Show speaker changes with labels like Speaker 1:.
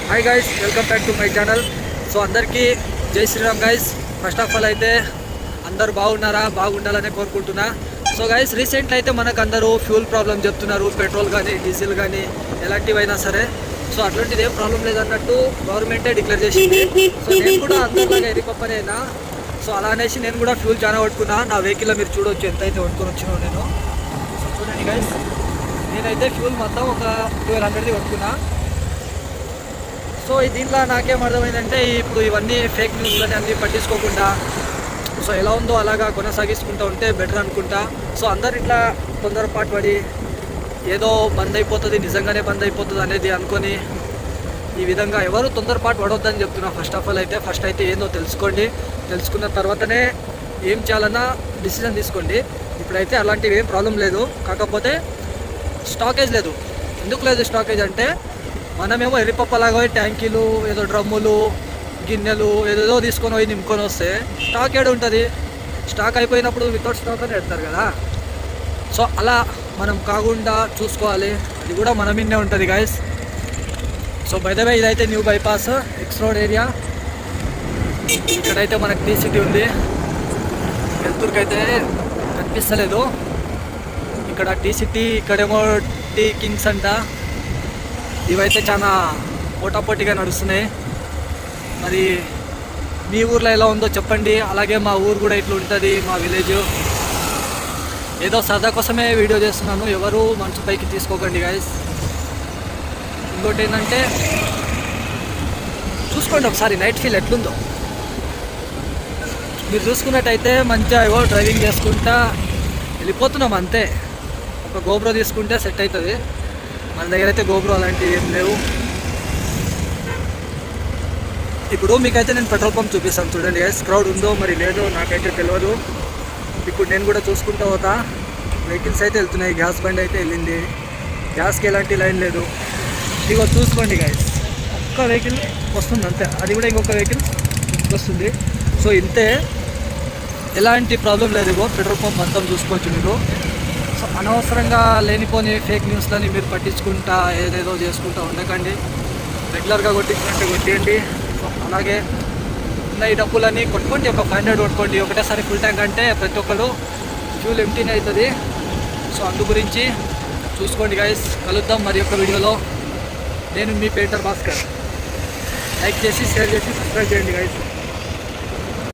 Speaker 1: Hi guys, welcome back to my channel. So అందరికీ జై Shriram guys. First of all అయితే అందరూ బాగున్నారా, బాగుండాలని కోరుకుంటున్నా. సో గైస్, రీసెంట్ అయితే మనకు అందరూ ఫ్యూల్ ప్రాబ్లం చెప్తున్నారు, పెట్రోల్ కానీ డీజిల్ కానీ ఎలాంటివైనా సరే. సో అట్లాంటిది ఏం ప్రాబ్లం లేదన్నట్టు గవర్నమెంటే డిక్లేర్ చేసింది. సో నేను కూడా అందరిలాగా ఎరిపప్పనైనా. సో అలా అనేసి నేను కూడా ఫ్యూల్ చాలా పట్టుకున్నా. నా వెహికల్లో మీరు చూడవచ్చు ఎంత అయితే పట్టుకొని వచ్చినావు నేను. సో చూడండి గైస్, నేనైతే ఫ్యూల్ మొత్తం ఒక 1200 పట్టుకున్నా. సో దీంట్లో నాకేం అర్థమైందంటే, ఇప్పుడు ఇవన్నీ ఫేక్ న్యూస్లని అన్నీ పట్టించుకోకుండా సో ఎలా ఉందో అలాగా కొనసాగించుకుంటూ ఉంటే బెటర్ అనుకుంటా. సో అందరు ఇట్లా తొందరపాటు పడి ఏదో బంద్ అయిపోతుంది, నిజంగానే బంద్ అయిపోతుంది అనేది అనుకొని ఈ విధంగా ఎవరు తొందరపాటు పడొద్దని చెప్తున్నా. ఫస్ట్ ఆఫ్ ఆల్ అయితే ఫస్ట్ అయితే ఏందో తెలుసుకోండి. తెలుసుకున్న తర్వాతనే ఏం చేయాలన్నా డిసిజన్ తీసుకోండి. ఇప్పుడైతే అలాంటివి ఏం ప్రాబ్లం లేదు. కాకపోతే స్టాకేజ్ లేదు. ఎందుకు లేదు స్టాకేజ్ అంటే, మనమేమో ఎర్రిపప్పలాగా పోయి ట్యాంకీలు, ఏదో డ్రమ్ములు, గిన్నెలు ఏదేదో తీసుకొని పోయి నింపుకొని వస్తే స్టాక్ ఏడు ఉంటుంది. స్టాక్ అయిపోయినప్పుడు వితౌట్ స్టాక్ అని పెడతారు కదా. సో అలా మనం కాకుండా చూసుకోవాలి. అది కూడా మన మీదనే ఉంటుంది guys. So by the way ఇదైతే new bypass X road area. ఇక్కడైతే మనకు టీ సిటీ ఉంది. వెళ్తూరుకైతే కనిపిస్తలేదు. ఇక్కడ టీ సిటీ, ఇక్కడేమో టీ కింగ్స్ అంట. ఇవైతే చాలా పోటాపోటీగా నడుస్తున్నాయి. మరి మీ ఊర్లో ఎలా ఉందో చెప్పండి. అలాగే మా ఊరు కూడా ఇట్లా ఉంటుంది, మా విలేజ్. ఏదో సరదా కోసమే వీడియో చేస్తున్నాను, ఎవరు మనసు పైకి తీసుకోకండి గైస్. ఇంకోటి ఏంటంటే, చూసుకోండి ఒకసారి నైట్ ఫీల్ ఎట్లుందో. మీరు చూసుకున్నట్టయితే మంచిగా ఏవో డ్రైవింగ్ చేసుకుంటా వెళ్ళిపోతున్నాం అంతే. ఒక గోబ్రో తీసుకుంటే సెట్ అవుతుంది. మన దగ్గర అయితే గోబ్రో అలాంటివి ఏం లేవు. ఇప్పుడు మీకైతే నేను పెట్రోల్ పంప్ చూపిస్తాను చూడండి గైస్. క్రౌడ్ ఉందో మరి లేదో నాకైతే తెలియదు. ఇప్పుడు నేను కూడా చూసుకుంటూ పోతా. వెహికల్స్ అయితే వెళ్తున్నాయి. గ్యాస్ బండి అయితే వెళ్ళింది. గ్యాస్కి ఎలాంటి లైన్ లేదు. ఇగో చూసుకోండి గైస్, ఒక్క వెహికల్ వస్తుంది అంతే. అది కూడా ఇంకొక వెహికల్ వస్తుంది. సో ఇంతే, ఎలాంటి ప్రాబ్లం లేదు. ఇగో పెట్రోల్ పంప్ మొత్తం చూసుకోవచ్చు మీరు. సో అనవసరంగా లేనిపోని ఫేక్ న్యూస్లని మీరు పట్టించుకుంటా ఏదేదో చేసుకుంటా ఉండకండి. రెగ్యులర్గా కొట్టించినట్టు కొట్టేయండి. సో అలాగే ఉన్న ఈ డబ్బులని కొట్టుకోండి. ఒక 500 కొట్టుకోండి ఒకటేసారి ఫుల్ ట్యాంక్ అంటే ప్రతి ఒక్కరు ఫ్యూల్ ఎంటీనే అవుతుంది. సో అందు గురించి చూసుకోండి గైస్. కలుద్దాం మరి యొక్క వీడియోలో. నేను మీ పేటర్ భాస్కర్. లైక్ చేసి, షేర్ చేసి, సబ్స్క్రైబ్ చేయండి గైస్.